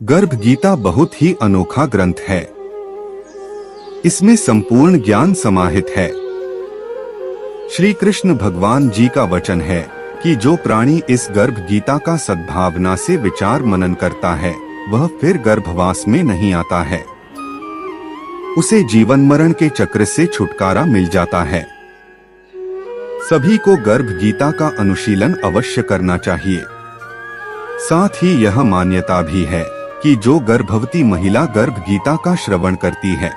गर्भ गीता बहुत ही अनोखा ग्रंथ है। इसमें संपूर्ण ज्ञान समाहित है। श्री कृष्ण भगवान जी का वचन है कि जो प्राणी इस गर्भ गीता का सद्भावना से विचार मनन करता है वह फिर गर्भवास में नहीं आता है। उसे जीवन मरण के चक्र से छुटकारा मिल जाता है। सभी को गर्भ गीता का अनुशीलन अवश्य करना चाहिए। साथ ही यह मान्यता भी है कि जो गर्भवती महिला गर्भ गीता का श्रवण करती है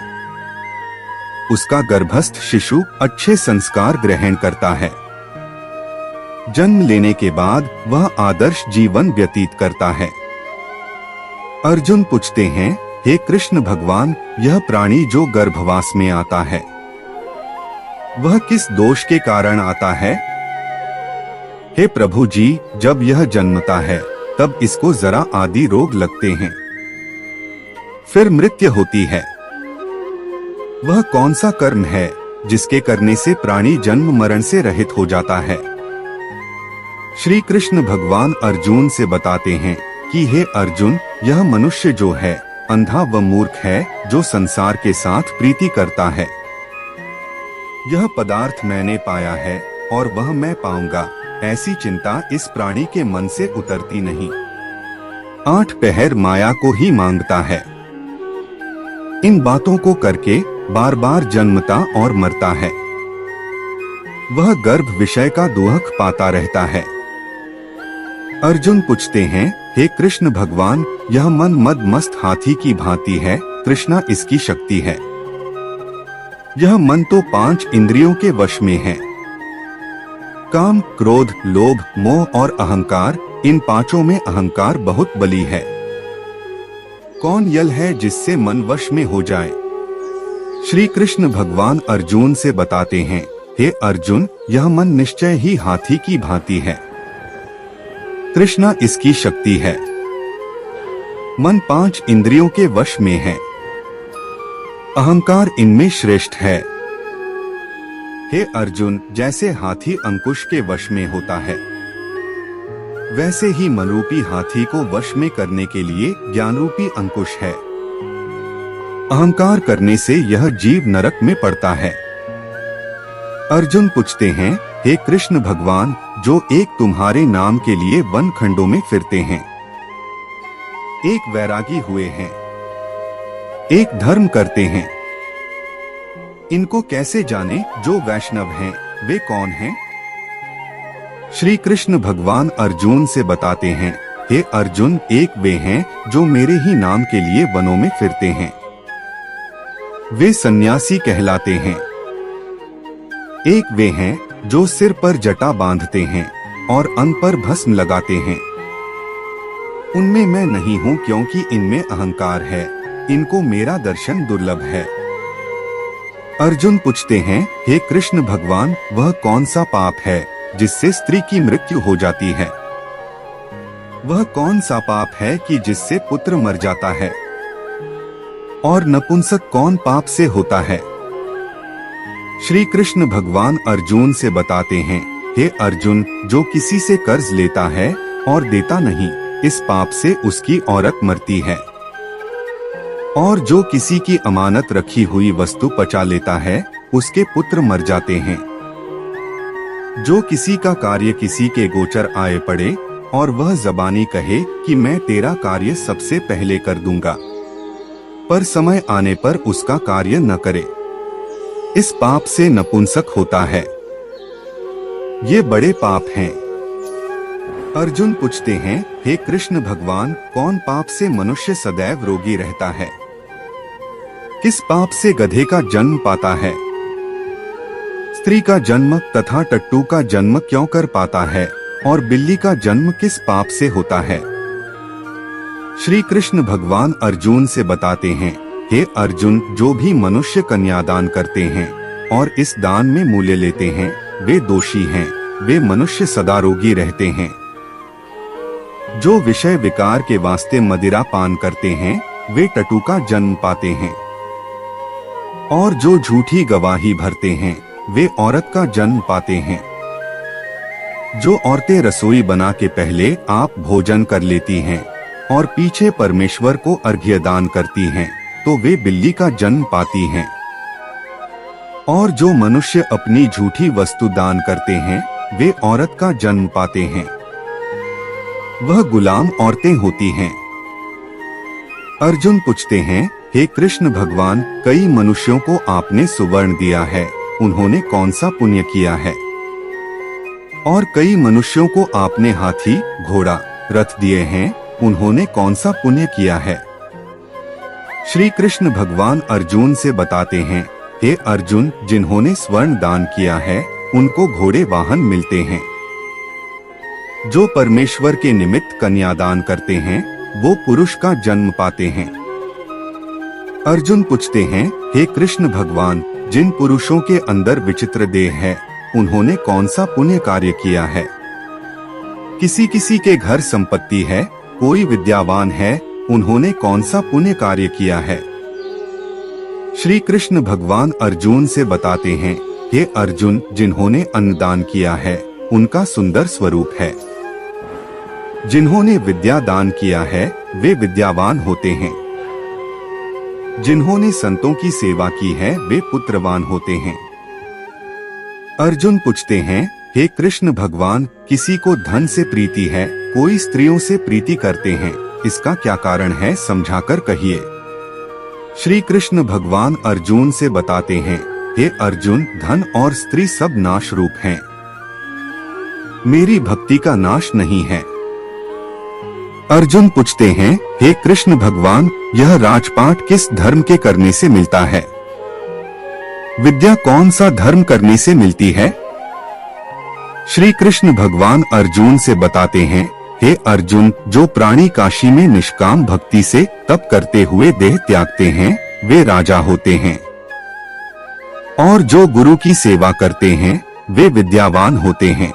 उसका गर्भस्थ शिशु अच्छे संस्कार ग्रहण करता है। जन्म लेने के बाद वह आदर्श जीवन व्यतीत करता है। अर्जुन पूछते हैं, हे कृष्ण भगवान, यह प्राणी जो गर्भवास में आता है वह किस दोष के कारण आता है? हे प्रभु जी, जब यह जन्मता है तब इसको जरा आदि रोग लगते हैं, फिर मृत्यु होती है। वह कौन सा कर्म है जिसके करने से प्राणी जन्म मरण से रहित हो जाता है? श्री कृष्ण भगवान अर्जुन से बताते हैं कि हे अर्जुन, यह मनुष्य जो है अंधा व मूर्ख है, जो संसार के साथ प्रीति करता है। यह पदार्थ मैंने पाया है और वह मैं पाऊंगा, ऐसी चिंता इस प्राणी के मन से उतरती नहीं। 8 पहर माया को ही मांगता है। इन बातों को करके बार बार जन्मता और मरता है। वह गर्भ विषय का दुख पाता रहता है। अर्जुन पूछते हैं, हे कृष्ण भगवान, यह मन मद मस्त हाथी की भांति है, तृष्णा इसकी शक्ति है। यह मन तो 5 इंद्रियों के वश में है। काम, क्रोध, लोभ, मोह और अहंकार, इन 5 में अहंकार बहुत बली है। कौन यल है जिससे मन वश में हो जाए? श्री कृष्ण भगवान अर्जुन से बताते हैं, हे अर्जुन, यह मन निश्चय ही हाथी की भांति है। तृष्णा इसकी शक्ति है। मन 5 इंद्रियों के वश में है। अहंकार इनमें श्रेष्ठ है। हे अर्जुन, जैसे हाथी अंकुश के वश में होता है वैसे ही मनरूपी हाथी को वश में करने के लिए ज्ञानरूपी अंकुश है। अहंकार करने से यह जीव नरक में पड़ता है। अर्जुन पूछते हैं, हे कृष्ण भगवान, जो एक तुम्हारे नाम के लिए वन खंडों में फिरते हैं, एक वैरागी हुए हैं, एक धर्म करते हैं, इनको कैसे जाने? जो वैष्णव हैं वे कौन हैं? श्री कृष्ण भगवान अर्जुन से बताते हैं, हे अर्जुन, एक वे हैं जो मेरे ही नाम के लिए वनों में फिरते हैं। वे सन्यासी कहलाते हैं। एक वे हैं जो सिर पर जटा बांधते हैं और अंग पर भस्म लगाते हैं। उनमें मैं नहीं हूँ, क्योंकि इनमें अहंकार है। इनको मेरा दर्शन दुर्लभ है। अर्जुन पूछते हैं, हे कृष्ण भगवान, वह कौन सा पाप है जिससे स्त्री की मृत्यु हो जाती है? वह कौन सा पाप है कि जिससे पुत्र मर जाता है? और नपुंसक कौन पाप से होता है? श्री कृष्ण भगवान अर्जुन से बताते हैं, हे अर्जुन, जो किसी से कर्ज लेता है और देता नहीं, इस पाप से उसकी औरत मरती है। और जो किसी की अमानत रखी हुई वस्तु पचा लेता है उसके पुत्र मर जाते हैं। जो किसी का कार्य किसी के गोचर आए पड़े और वह जबानी कहे कि मैं तेरा कार्य सबसे पहले कर दूंगा, पर समय आने पर उसका कार्य न करे, इस पाप से नपुंसक होता है। ये बड़े पाप हैं। अर्जुन पूछते हैं, हे कृष्ण भगवान, कौन पाप से मनुष्य सदैव रोगी रहता है? किस पाप से गधे का जन्म पाता है? स्त्री का जन्म तथा टट्टू का जन्म क्यों कर पाता है? और बिल्ली का जन्म किस पाप से होता है? श्री कृष्ण भगवान अर्जुन से बताते हैं, हे अर्जुन, जो भी मनुष्य कन्यादान करते हैं और इस दान में मूल्य लेते हैं वे दोषी हैं। वे मनुष्य सदा रोगी रहते हैं। जो विषय विकार के वास्ते मदिरा पान करते हैं वे टट्टू का जन्म पाते हैं। और जो झूठी गवाही भरते हैं वे औरत का जन्म पाते हैं। जो औरतें रसोई बना के पहले आप भोजन कर लेती हैं और पीछे परमेश्वर को अर्घ्य दान करती हैं, तो वे बिल्ली का जन्म पाती हैं। और जो मनुष्य अपनी झूठी वस्तु दान करते हैं, वे औरत का जन्म पाते हैं। वह गुलाम औरतें होती हैं। अर्जुन पूछते हैं, हे कृष्ण भगवान, कई मनुष्यों को आपने सुवर्ण दिया है, उन्होंने कौन सा पुण्य किया है? और कई मनुष्यों को आपने हाथी, घोड़ा, रथ दिए हैं, उन्होंने कौन सा पुण्य किया है? श्री कृष्ण भगवान अर्जुन से बताते हैं, हे अर्जुन, जिन्होंने स्वर्ण दान किया है, उनको घोड़े वाहन मिलते हैं। जो परमेश्वर के निमित्त कन्यादान करते हैं, वो पुरुष का जन्म पाते हैं। अर्जुन पूछते हैं, हे कृष्ण भगवान, जिन पुरुषों के अंदर विचित्र देह है, उन्होंने कौन सा पुण्य कार्य किया है? किसी किसी के घर संपत्ति है, कोई विद्यावान है, उन्होंने कौन सा पुण्य कार्य किया है? श्री कृष्ण भगवान अर्जुन से बताते हैं, हे अर्जुन, जिन्होंने अन्नदान किया है, उनका सुंदर स्वरूप है। जिन्होंने विद्या दान किया है, वे विद्यावान होते हैं। जिन्होंने संतों की सेवा की है, वे पुत्रवान होते हैं। अर्जुन पूछते हैं, हे कृष्ण भगवान, किसी को धन से प्रीति है, कोई स्त्रियों से प्रीति करते हैं, इसका क्या कारण है, समझाकर कहिए। श्री कृष्ण भगवान अर्जुन से बताते हैं, हे अर्जुन, धन और स्त्री सब नाश रूप हैं। मेरी भक्ति का नाश नहीं है। अर्जुन पूछते हैं, हे कृष्ण भगवान, यह राजपाट किस धर्म के करने से मिलता है? विद्या कौन सा धर्म करने से मिलती है? श्री कृष्ण भगवान अर्जुन से बताते हैं, हे अर्जुन, जो प्राणी काशी में निष्काम भक्ति से तप करते हुए देह त्यागते हैं, वे राजा होते हैं। और जो गुरु की सेवा करते हैं, वे विद्यावान होते हैं।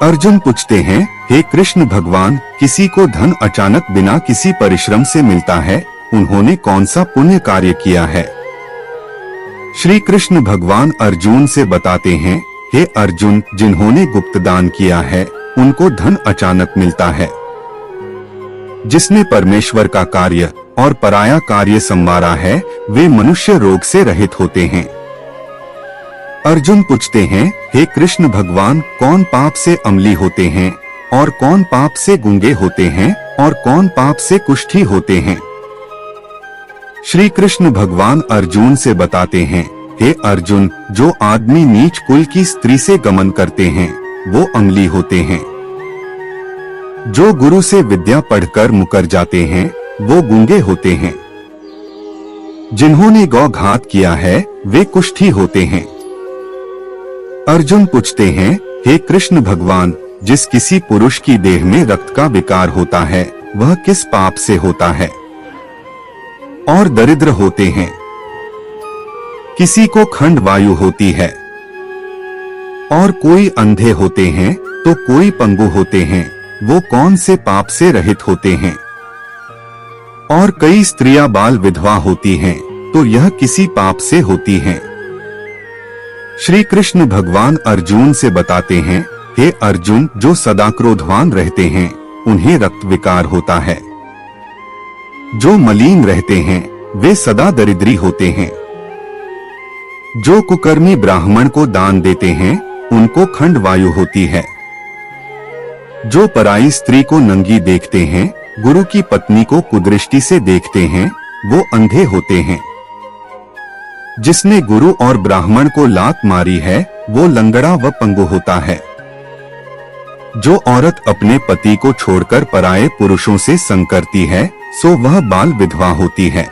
अर्जुन पूछते हैं, हे कृष्ण भगवान, किसी को धन अचानक बिना किसी परिश्रम से मिलता है, उन्होंने कौन सा पुण्य कार्य किया है? श्री कृष्ण भगवान अर्जुन से बताते हैं, हे अर्जुन, जिन्होंने गुप्त दान किया है, उनको धन अचानक मिलता है। जिसने परमेश्वर का कार्य और पराया कार्य संवारा है, वे मनुष्य रोग से रहित होते हैं। अर्जुन पूछते हैं, हे कृष्ण भगवान, कौन पाप से अम्ली होते हैं, और कौन पाप से गूंगे होते हैं, और कौन पाप से कुष्ठी होते हैं? श्री कृष्ण भगवान अर्जुन से बताते हैं, हे अर्जुन, जो आदमी नीच कुल की स्त्री से गमन करते हैं, वो अम्ली होते हैं। जो गुरु से विद्या पढ़कर मुकर जाते हैं, वो गूंगे होते हैं। जिन्होंने गौ घात किया है, वे कुष्ठी होते हैं। अर्जुन पूछते हैं, हे कृष्ण भगवान, जिस किसी पुरुष की देह में रक्त का विकार होता है, वह किस पाप से होता है? और दरिद्र होते हैं। किसी को खंड वायु होती है, और कोई अंधे होते हैं, तो कोई पंगु होते हैं, वो कौन से पाप से रहित होते हैं? और कई स्त्रियां बाल विधवा होती हैं, तो यह किसी पाप से होती हैं। श्री कृष्ण भगवान अर्जुन से बताते हैं, हे अर्जुन, जो सदा क्रोधवान रहते हैं, उन्हें रक्त विकार होता है। जो मलिन रहते हैं, वे सदा दरिद्री होते हैं। जो कुकर्मी ब्राह्मण को दान देते हैं, उनको खंड वायु होती है। जो पराई स्त्री को नंगी देखते हैं, गुरु की पत्नी को कुदृष्टि से देखते हैं, वो अंधे होते हैं। जिसने गुरु और ब्राह्मण को लात मारी है, वो लंगड़ा व पंगु होता है। जो औरत अपने पति को छोड़कर पराये पुरुषों से संग करती है, सो वह बाल विधवा होती है।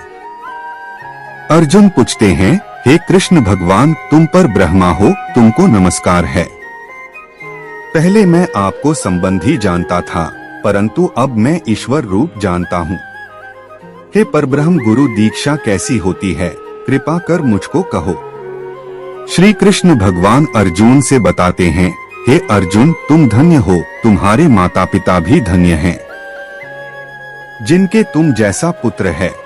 अर्जुन पूछते हैं, हे कृष्ण भगवान, तुम पर ब्रह्मा हो, तुमको नमस्कार है। पहले मैं आपको संबंधी जानता था, परंतु अब मैं ईश्वर रूप जानता हूँ। हे परब्रह्म गुरु, दीक्षा कैसी होती है, कृपा कर मुझको कहो। श्री कृष्ण भगवान अर्जुन से बताते हैं, हे अर्जुन, तुम धन्य हो, तुम्हारे माता पिता भी धन्य हैं, जिनके तुम जैसा पुत्र है।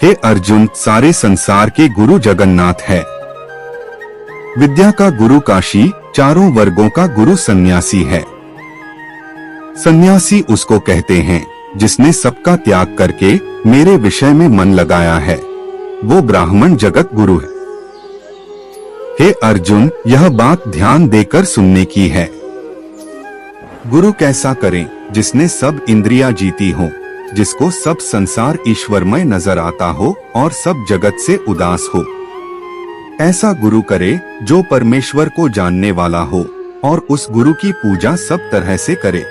हे अर्जुन, सारे संसार के गुरु जगन्नाथ है। विद्या का गुरु काशी, चारों वर्गों का गुरु सन्यासी है। सन्यासी उसको कहते हैं जिसने सबका त्याग करके मेरे विषय में मन लगाया है, वो ब्राह्मण जगत गुरु है। हे अर्जुन, यह बात ध्यान देकर सुनने की है। गुरु कैसा करें? जिसने सब इंद्रियां जीती हो, जिसको सब संसार ईश्वरमय नजर आता हो और सब जगत से उदास हो। ऐसा गुरु करे जो परमेश्वर को जानने वाला हो और उस गुरु की पूजा सब तरह से करे।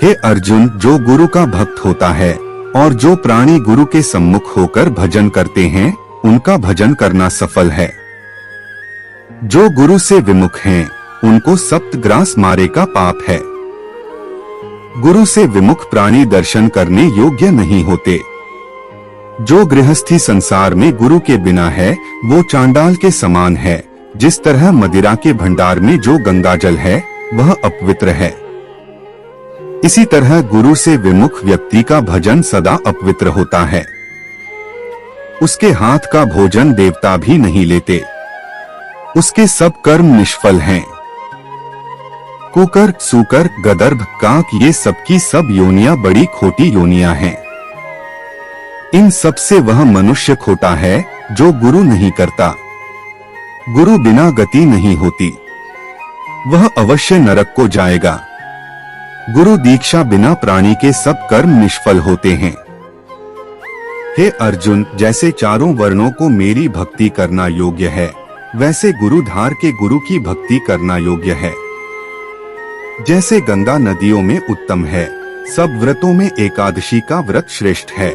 हे अर्जुन, जो गुरु का भक्त होता है और जो प्राणी गुरु के सम्मुख होकर भजन करते हैं, उनका भजन करना सफल है। जो गुरु से विमुख हैं, उनको सप्तग्रास मारे का पाप है। गुरु से विमुख प्राणी दर्शन करने योग्य नहीं होते। जो गृहस्थी संसार में गुरु के बिना है, वो चांडाल के समान है। जिस तरह मदिरा के भंडार में जो गंगाजल है, वह अपवित्र है, इसी तरह गुरु से विमुख व्यक्ति का भजन सदा अपवित्र होता है। उसके हाथ का भोजन देवता भी नहीं लेते। उसके सब कर्म निष्फल हैं। कुकर, सूकर, गदर्भ, काक, ये सबकी सब योनियां बड़ी खोटी योनियां हैं। इन सब से वह मनुष्य खोटा है जो गुरु नहीं करता। गुरु बिना गति नहीं होती, वह अवश्य नरक को जाएगा। गुरु दीक्षा बिना प्राणी के सब कर्म निष्फल होते हैं। हे अर्जुन, जैसे चारों वर्णों को मेरी भक्ति करना योग्य है, वैसे गुरुधार के गुरु की भक्ति करना योग्य है। जैसे गंगा नदियों में उत्तम है, सब व्रतों में एकादशी का व्रत श्रेष्ठ है,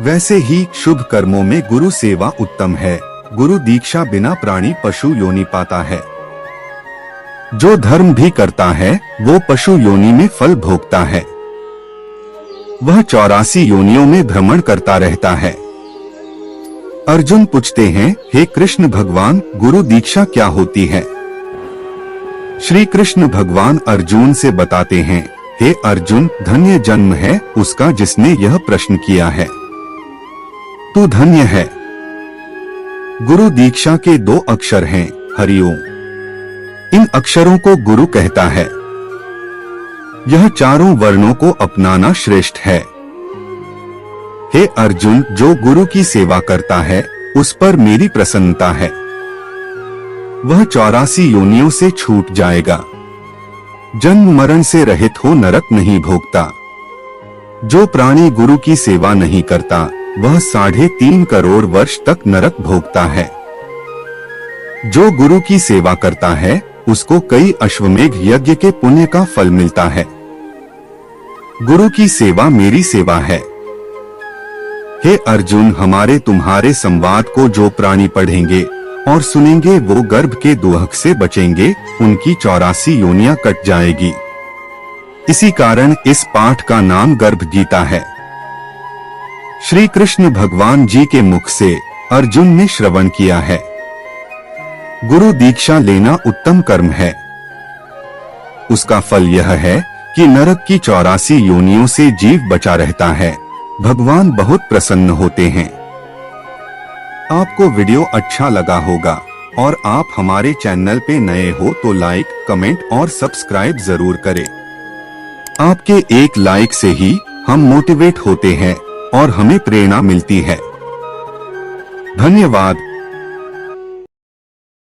वैसे ही शुभ कर्मों में गुरु सेवा उत्तम है। गुरु दीक्षा बिना प्राणी पशु योनि पाता है। जो धर्म भी करता है, वो पशु योनि में फल भोगता है। वह 84 योनियों में भ्रमण करता रहता है। अर्जुन पूछते हैं, हे कृष्ण भगवान, गुरु दीक्षा क्या होती है? श्री कृष्ण भगवान अर्जुन से बताते हैं, हे अर्जुन, धन्य जन्म है उसका जिसने यह प्रश्न किया है। तू धन्य है। गुरु दीक्षा के 2 अक्षर हैं, हरिओम। इन अक्षरों को गुरु कहता है। यह चारों वर्णों को अपनाना श्रेष्ठ है। हे अर्जुन, जो गुरु की सेवा करता है, उस पर मेरी प्रसन्नता है। वह 84 योनियों से छूट जाएगा। जन्म मरण से रहित हो नरक नहीं भोगता। जो प्राणी गुरु की सेवा नहीं करता, वह 3.5 करोड़ वर्ष तक नरक भोगता है। जो गुरु की सेवा करता है, उसको कई अश्वमेघ यज्ञ के पुण्य का फल मिलता है। गुरु की सेवा मेरी सेवा है। हे अर्जुन, हमारे तुम्हारे संवाद को जो प्राणी पढ़ेंगे और सुनेंगे, वो गर्भ के दुहक से बचेंगे, उनकी 84 योनियां कट जाएगी। इसी कारण इस पाठ का नाम गर्भ गीता है। श्री कृष्ण भगवान जी के मुख से अर्जुन ने श्रवण किया है। गुरु दीक्षा लेना उत्तम कर्म है। उसका फल यह है कि नरक की 84 योनियों से जीव बचा रहता है। भगवान बहुत प्रसन्न होते हैं। आपको वीडियो अच्छा लगा होगा और आप हमारे चैनल पे नए हो तो लाइक, कमेंट और सब्सक्राइब जरूर करें। आपके एक लाइक से ही हम मोटिवेट होते हैं और हमें प्रेरणा मिलती है। धन्यवाद।